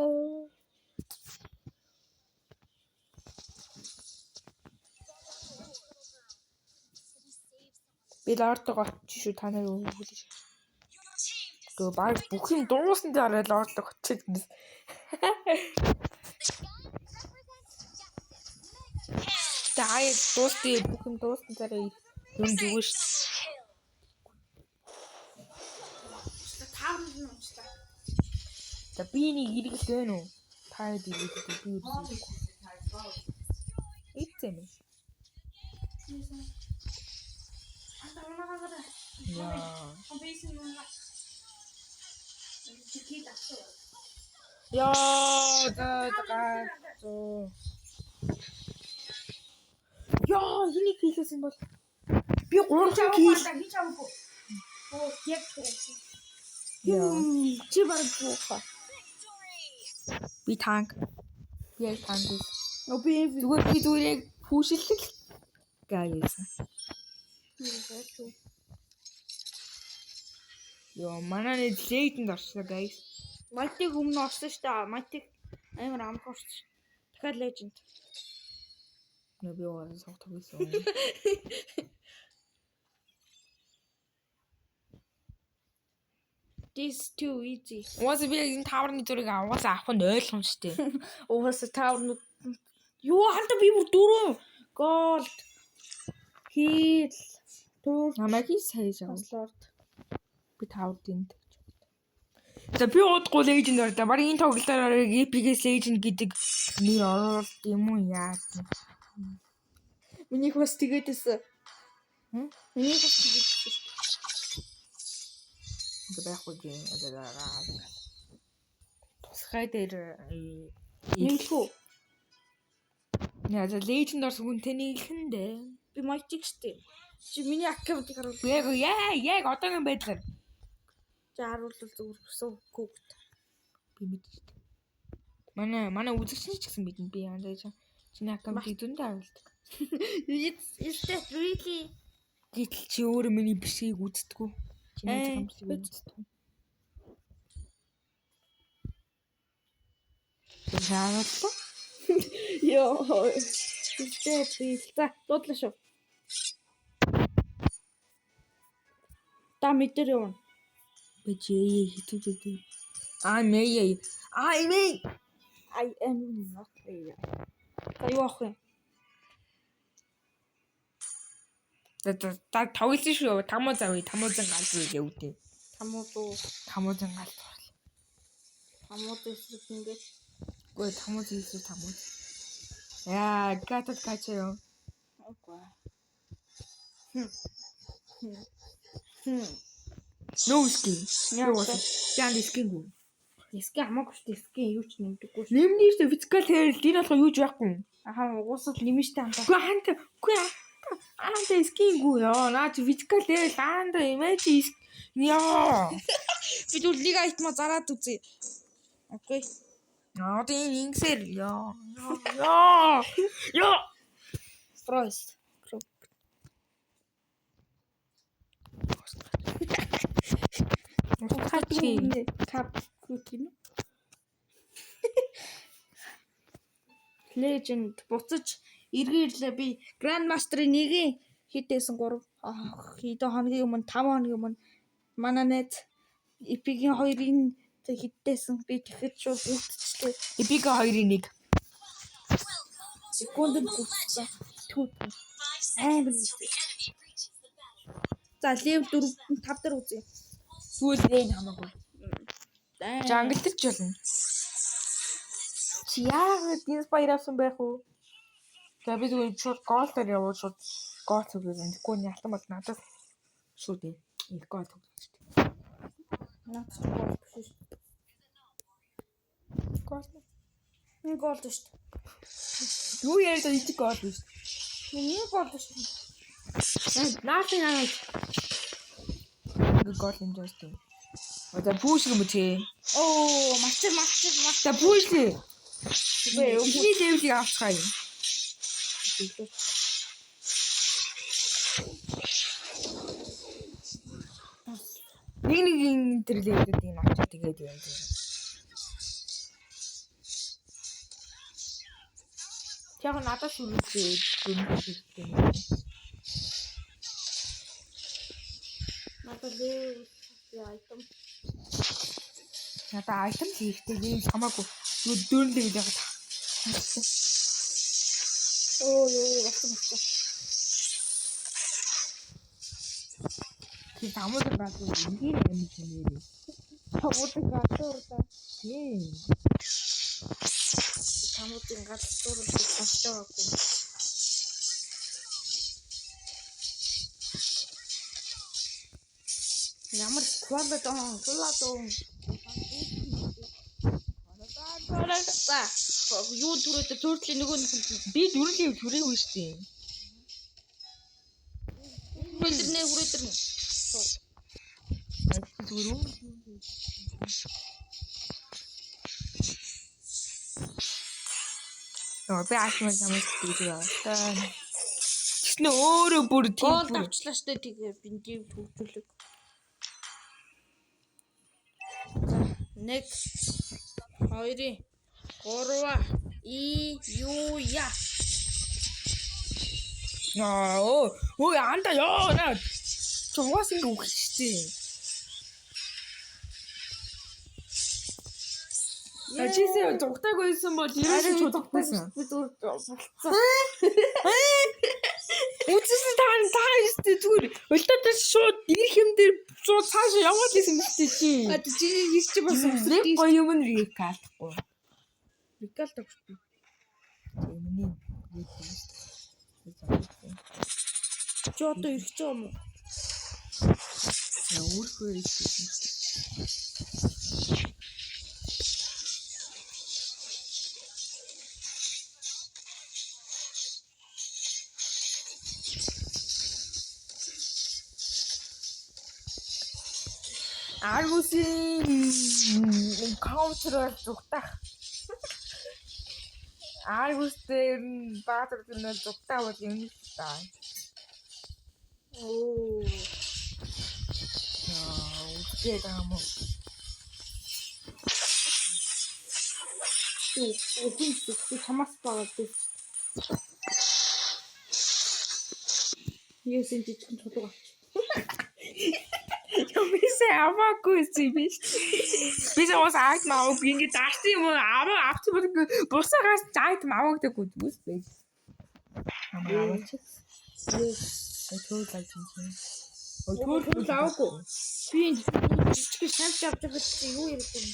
Би лортог очиж шүү та нар өгүүлж. Гөө баг бүх юм дуусна дараа лортог очиж гэнэ. Таяа дуусти бүх юм дуусна дараа юм зүгэн шүү. Таарна уучлаа. За би нэг иргэлээ нүү. Та хэд иргэлээ би үргэлж. Итцэн. Яа. Яа, зоо. Яа, энийг хийлсэн бол би 3 кил хийж авахгүй. Оо, яг яа. Чи баг бууха. Би танк. Би танк. Би Зүгээр яг пүүшиллэг гайсан. Йоо, манай нэг лейдэнд орчлоо guys. Майтиг өмнө орсон шүү дээ. Майтиг амар амх орсон. Дахиад леженд. Нөө би уу согтог байсан. This too easy. Уус би энэ таврын зүрийг авах нь ойлгомжтой. Уус таврнууд юу ханта би бүр 4 голд хил тур Намайг хийж авах. лорд. Би таврын. За би удахгүй леженд орлоо. Бараг энэ тоглолтоор EPS Legend гэдэг нэр оруулалт юм уу яа. Минийх бас тэгээдсэн. Минийх бас тэгээдсэн. Ингээ байхгүй юм. Тусгай дээр Нийлхүү. яа за Legend орсон хүн тэнийхэндээ. Би майтиг штэ. Чи миний аккаунтыг харуул. Яг одоогийн байдлаар За харуул зүгээр өсөө күүгт. би мэдчихэв. Манай үзэгч ч гэсэн мэднэ би яа за чиний аккаунтыг дүндээ харуулдаг. Is that really? Гэтэл чи өөрөө миний бишгийг үздэггүй. Чиний хамтлагийг үздэггүй. Яагаад? Йоо. Is that real? За дуудлаа шүү. Та мэдэр юу? Бэжээ хитүүдэг. Мэй. I am not real. За юу ах вэ? Та тоглосон шүү. Тамо завь, таможин галз үгүй үүдээ. Тамуудуу. Таможин галз. Тамууд эсрэг ингээд. Гүй таможин хийсэн тамууд. Яа, гатад качаа. Окей. Нүүски. Яа. Яан дискингүү. Эсгэ хамаагүй шүү дээ. Эсгэ юу ч нэмдэггүй шүү. Нэмний шүү физикал хэрэл энэ болох юу ч байхгүй. Ахаа уусаад лимиштэй хамтаа. Үгүй хаанта скингүү яа. Наа чи физикал хэрэл хаанта имэж яа. Би түр лиг айтма зараад үзье. Окей. Одоо энэ ингэсээр яа. Стройс. Хачи. Кап гүтгин. Legend буцаж эргээрлээ би Grandmaster-ийн нэгийн хитээсэн 3 хэдэн хоногийн өмнө 5 хоногийн өмнө манай найз Epic-ийн 2-ын хитээсэн би тэгэхэд шууд үлдчихлээ. Epic 2-1. Секундэд үлдсэн. 5 seconds till the enemy reaches the battlefield. За level 4 5 дээр үзье. Сүүл энэ хамаагүй. Жангл төрч болно. Чи яагаад инспайр авсан байх уу? За би зүгээр шууд гол дээр явуул шууд гол зүгээс тэгэхгүй нь алтан бол надад шууд их гол зүгээс. Наач гол биш шүү. Гол. Энэ гол шүү. Юу яриад энэ гол биш. Миний гол шүү. Наатын аа. Гол юм жаастай. Одоо пүүш юм чи. Оо, мачир. За пүүш ли. Бэ өмнөний левелийг авчихаа юм. Нэг энэ төр левелүүд юм авчих тэгээд юм. Яг надад сүрүүлээ дүнтэй. Надад лев айтем. Надад айтем хийхтэй юм хамаагүй. Юу дөрөв левел яг. Оо, бasta. Чи тамууд гацгүй ингийн юм нэрээ. Тамуудын гацуурда. Тийм. Тамуудын гацуурда гацтаагүй. Ямар квадрат. За, юу түрээд төртлийн нөгөө нэг Би дөрөв төрөөгүй шүү дээ. хүрээдэрнэ. Зүгээр үү? Би альмаа замаас дүүрээ аваа. Тэснэ өөрөө бүр тийм Гол авчлаа штэ тэгээ бинтийг төвжүүлэг. Нэг 2 3 юу я. Өө анда ёо наа. Чугаас ингэ үхэж штий. Ачисээ зугтааг байсан бол ерөөсөө чудагтайсан. Би зүгээр болцсон. Үцсэн таа штий зүгээр. Өлтөд шууд ирэх юм дээр шууд цаашаа яваад байсан мэт чи. Чи их чи бас Нэг гоё юм нь рекалдахгүй. Рикалд авчихсан. Миний Чи одоо ирэх ч юм уу? өөрхөө ирсэн. Аргусын каунтераар зүгтах. Аргустэй баатар гэнэ зүгтах бол юм л та. Оо. Үгүй таам. Үгүй чамаас байгаа би. Ясын жижигэн чулуу авч. Бисээ аваагүй юм биш. Бисээ бас айт маав ингэ даарсан юм аваа авчих бол бусаагаас айт маавагдаггүй зүс байж. Аваач. Өтөө лайч юм. Өтөө лавгүй. Би энэ жижиг шамт авч байгаа чи юу яриад байна?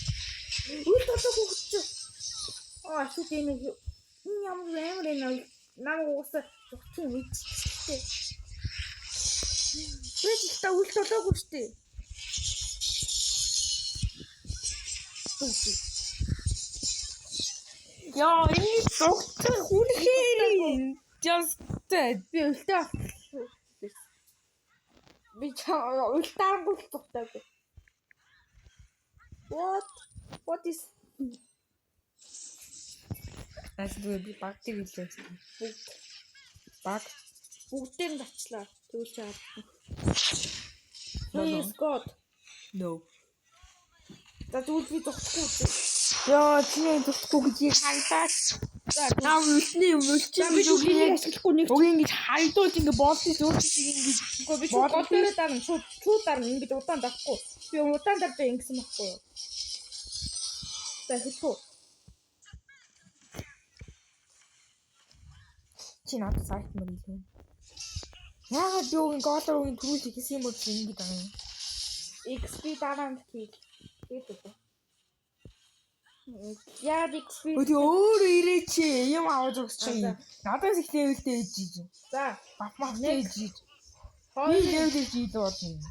Үл толгой хөтч. Ашиг энэ ямар амар энэ намайг уусаа зүгтэн мэдчихтэй. Бид ч та үл толгойгүй штэ. Яа, энэ доктор хүнхээр just Би өлтөө. Би өлтөөргүй тогтоогүй. What is Асгүй би багтиг хэлээ. бүгдээр нь авчлаа. Тэгвэл чаад. Please God. No. Тэгвэл би зогсохгүй. Яа, чиний тусахгүй гэж хандаад. Наа үлдний юм үлчин Би юу хийх ашиглахгүй нэг. Уг ингэж хайдуулж ингэ боолсон зөөрч ингэж Үгүй би шууд гол дээрээ дарна. Шууд дарна. Ингэж удаан давхгүй. Би удаан дарж ингэсэн байхгүй юу? За хэлхүү. чи надад сайт мөр илүү. Яагаад би уг голоор уг төрүүлж хийсэн юм бол ингэ байгаа юм. XP дараа нь хийх. Тэгээд яа XP. Өө өөрөө ирээ чи юм аваад өгч чи. Надаас их левелтэй ээж ийж. За, Бафмах ээж ийж. хоёр левел ээж болно.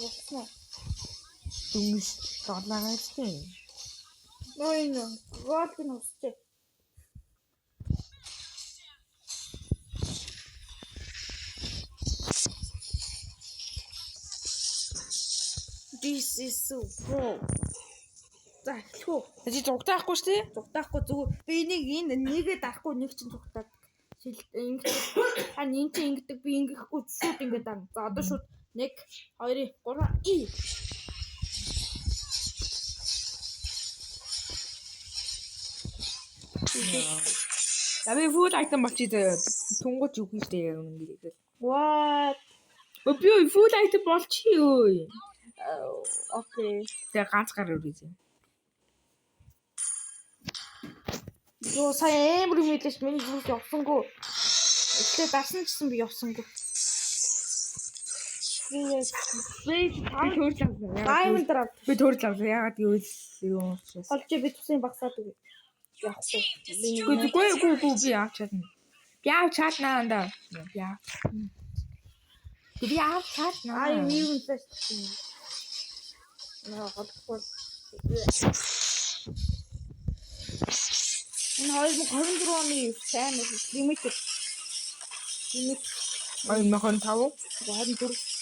болсноо. Дүнс доллараас тийм. Нойно, голд нь усчээ. This is so pro. За, хэлхүү. Чи зугтаахгүй шүү дээ. Зүгтаахгүй зүгээр. Би энийг энэ нэгээ дарахгүй нэг чинь зүгтаад. Ингэж хань энэ чинь ингэдэг би ингэхгүй шууд ингэ дарна. За одоо шууд 1 2 3 и. Яби фуд айтем болчих тунгууч үгүй шүү дээ юм гэдэг. What? Би фуд айтем болчихъё. Окей. Тэгээ ганц гар өргөж. Юу сая эмэр мэдээж миний зүрх явсангүй. Эхлээ дарсан гэсэн би явсангүй. Би Diamond дараа би төрж авсан. Ягаад гэвэл юу учраас. олж би тусын багсаад үг. Явахгүй. Үгүй би авч чадна. Би авч чаднаа андаа. Би авч чаднаа. Аа юу юм бэ? Наа голхгүй. Энэ 2024 оны сайн лимит. Ой махан тав. 24.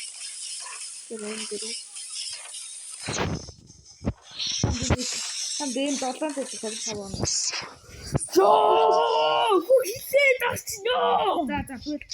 Гэрэн гэрүү. Хан дэм 7 төгс таван. Ёо! Хүү хизээ тасчихноо. За хөл.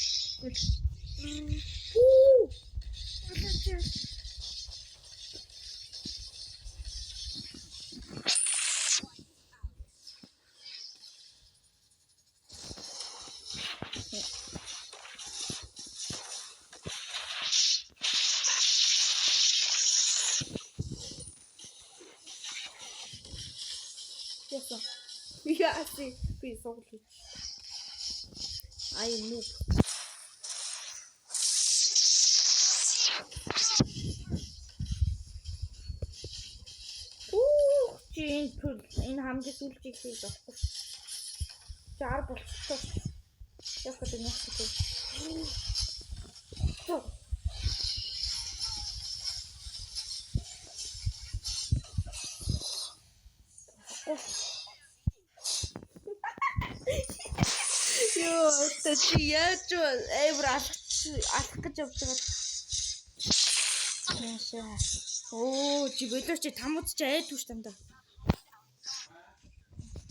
Яса. Яси би суулж. Ай нуу. Чин пүл энэ хамгийн сүүлчийг хийж авахгүй. Жаар болчихсон. Яг гэдэг нь яахгүй. Ёо, чи яаж эвэр алах гэж явж байгаа. Яашаа. Оо, чи болооч тамууд чи айдгүй ш тандаа.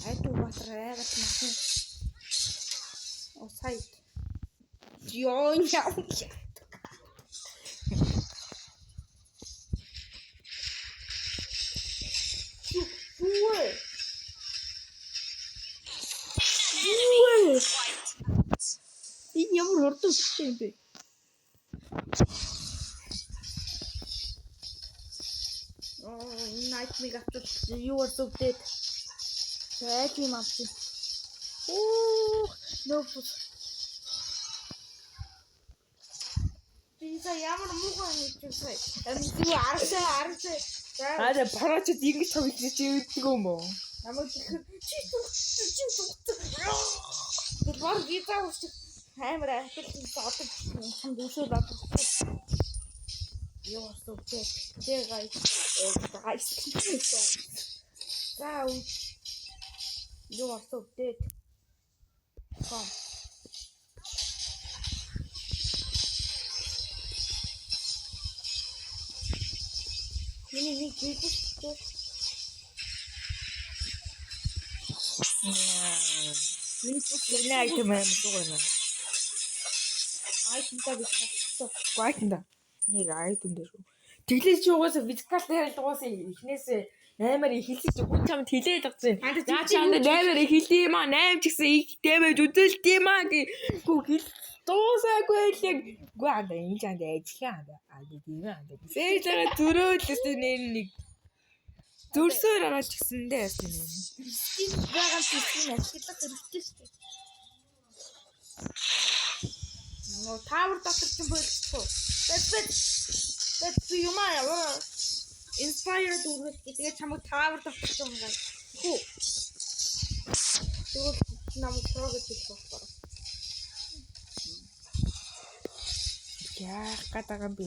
Айдгүй батар айгаад насан. Оо, сая. Ёо, яа. Үгүй. Энэ ямар урд үстэй юм бэ? Night mega you are so dead. Take him up. No. This is ямар муухай юм чи. Зү арсаа. Аа парач ингэж тоглож ийдэг юм уу? Намайг чи тэр бар гитар ууш хаймар ахилсан содод хам дүүшээ бат. Ёо супер. Тэг гай. Заа. Ёо супер. Kom. Миний гитар. Миний айтем юм дуурна. Айтемтай биш. Гайтанда. Нэг айтем дээр шүү. Тэглэж чи угаасаа физикал дээр угаасаа эхнээсээ 8-аар ихэлсэн чи хүн чамд хилээд авчихсан. Яаж чамд 8-аар ихэлдэм юм аа 8 ч гэсэн их дэмэж үдэлт юм аа гүү хэл дуусаагүй л яг гоо анда энэ чанд ажихаа анда тийм анда. Сэлээ төрөөлөөс нэг зүрсээр агаад гисэндээ яасан юм. Стив байгаа ч тийм ашиглах хэрэгтэй шүү дээ. Нөө тавар дотор ч болчихсон. That's юм аа. Inspired үргэлж тэгээд чамд тавар дотор ч юм гай. Хүү. Тэгвэл намайг прогрес хийж болохоор. Яах гэдэг юм бэ?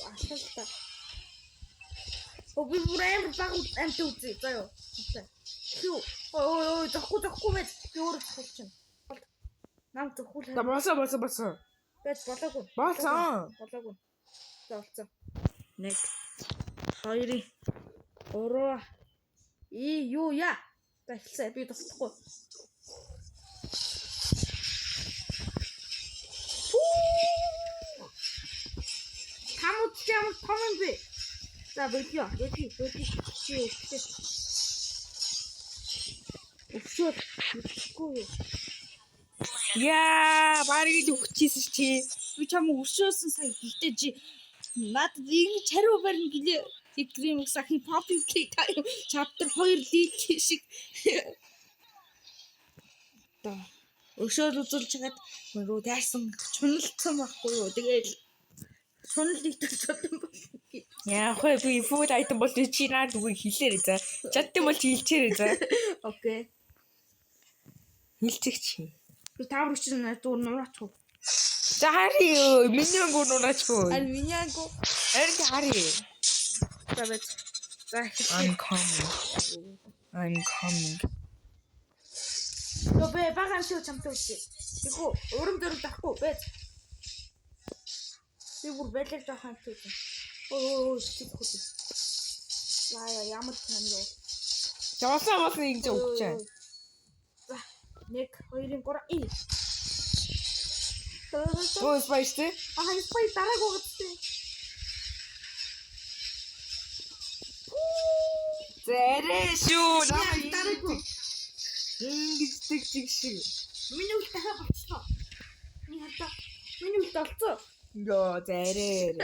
Ашиглаа. Би бүрээр баг амт үзье. Заяа. Хүү. Ой, захгүй мэд. Би өөрөө захгүй чинь. Нам захгүй. Босоо. Бэж болоогүй. Болоогүй. За болцоо. 1 2 3 юу яа. Тахилсаа би тусахгүй. Хамт юм том юм бэ? За бэлё. Чи. Өвчөө. Яа, барыг л өгчихсэн чи. Би чам өшөөсөн сая гэхдээ чи надад ингэ чариу барьна гэлээ. Игрим сахи попи плей тайм chapter 2 лиг шиг. Та өшөөл үзүүлж чагаад руу таарсан чуналцсан байхгүй юу. Тэгээд чунал нэгтгэж чадсан байна. Яах вэ? Би food item бол чи наад үгүй хэлээрэй за. Чадсан бол чи хэлчихээрэй за. Окей. Хэлчих чи. Би тавар өчрөн дүүр нураачих. За харъя. Миний ангуу нураачих уу? Ань миний ангуу. Эрг харъя. За I'm coming. Йоо бэ багаан шүү чамтай үгүй. Тэгвэл урам зориг тахгүй бэ. Би бүр байлаа жоохон тийм. Өө тийхүү. Яа ямар тань юу. Жавсаа бас нэг ч өгч чаа. За 1 2 3 Өө спайстэй. спай дарааг угдсан. Зэрэг шүү. Дарааг. Ингэж тэг шиг. Миний үл дахиад болчихлоо. Миний үл олцоо. Йоо зэрэг.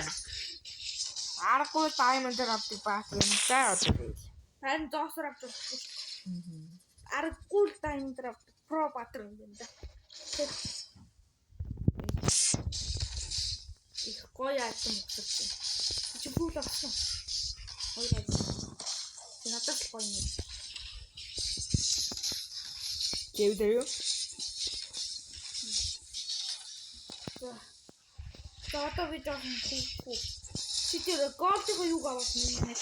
Аргагүй даймонд авдаг баах юм даа одоо. Харин доосор авч болохгүй. Аргагүй даймонд авдаг про батер юм да. Их гоё айтам өгсөн. Чи фул авсан. Хоёр айтам. Надад л гоё юм. Гэвдэр юу? За одоо би жоохон хийхгүй. Чи тэр голдыг юуг авах юм бэ?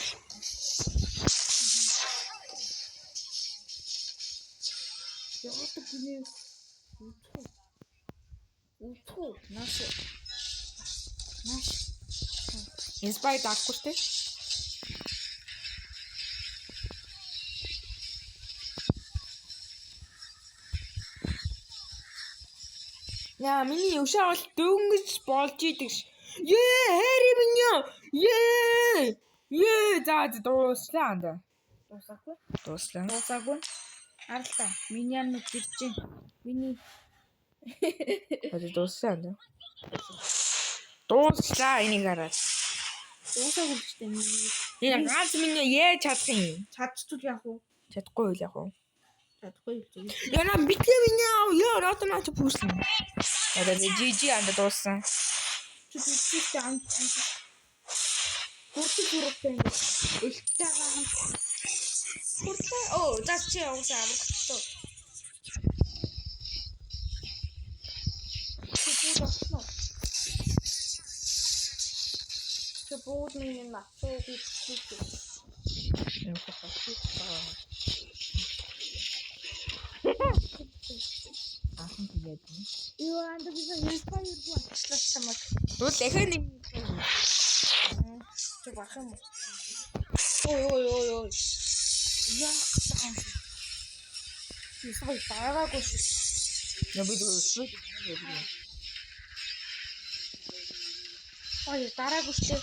Яагаад гинэ? Утхуу наш. Инспай таахгүй штэ. Яа, миний өвшөө бол дөнгөж болж идэг ш. Хэри минь. За дууслаа анд. Дуусаагүй. Аралта. Миний амнууд ирж. Миний Дууслаа анд. Дууслаа энийг хараад. дуусаагүй ч тийм. Энэ ганц миний яаж чадах юм? Чадчихвал яах вэ? Чадахгүй юу яах вэ? Чадахгүй юм. Яна битлээ миний яа рото наач пүүсэн. Яда жижи анд дууссан. Чи бидтэй амт. Хүртэл элтэйгээ хамт. Хүртэл зачи явуулсан аврагчтай. Чи бууд миний нацуу бичсэн. Ахан тэгээд. Юу анд би инспайр гоо ачлаа маа. Дүүл дахиад нэг Чи бах юм. Ой. Яах вэ? Инспайр дараагүй шүү. Я буду шут. Ой дараагүй шүү.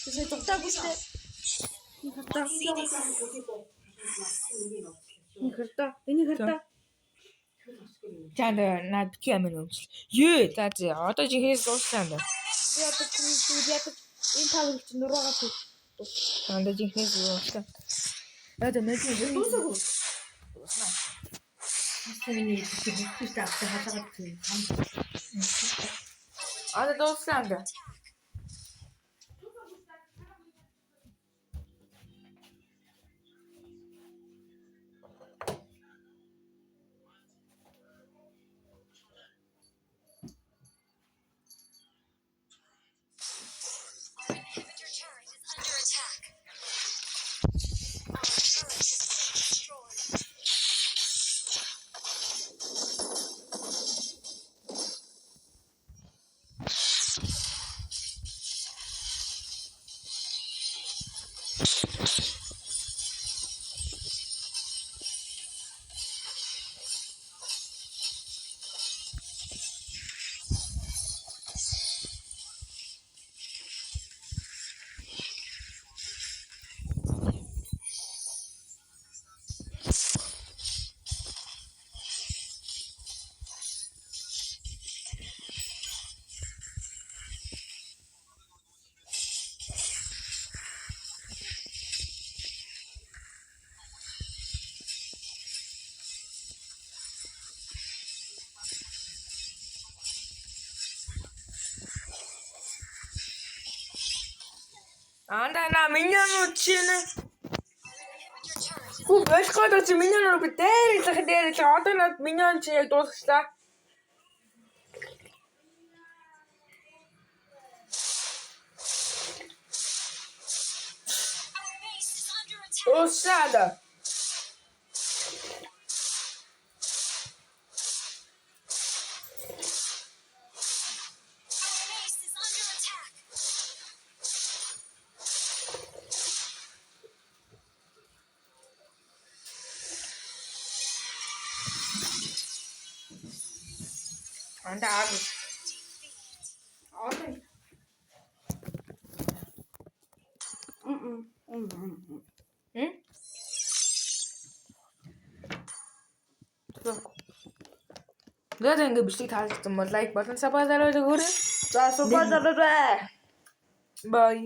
Тэсээ тогтаагүй шүү. Энийг хартаа. Чанд над кэмэн өмсөл. Юу за одоо жихээс дууссан да. Яг энэ тавыг чи нуруугаа тий. Чанд жихээс дууссан. Одоо нэг юм Дуусаагүй. Асууны хэлбэртэй авсан халаагаад тийм. Одоо дууссан да. Андана миньянууд чинь Хүү болохгүй чи миньянууд би дээр одоо над миньян чи яг дуусчлаа. Дуусаад. Анда аа. Одоо. Тэгээд ингэ бичлэг таалагдсан бол лайк болон сабскрайб өгөөрэй. За супер дараарай. Bye.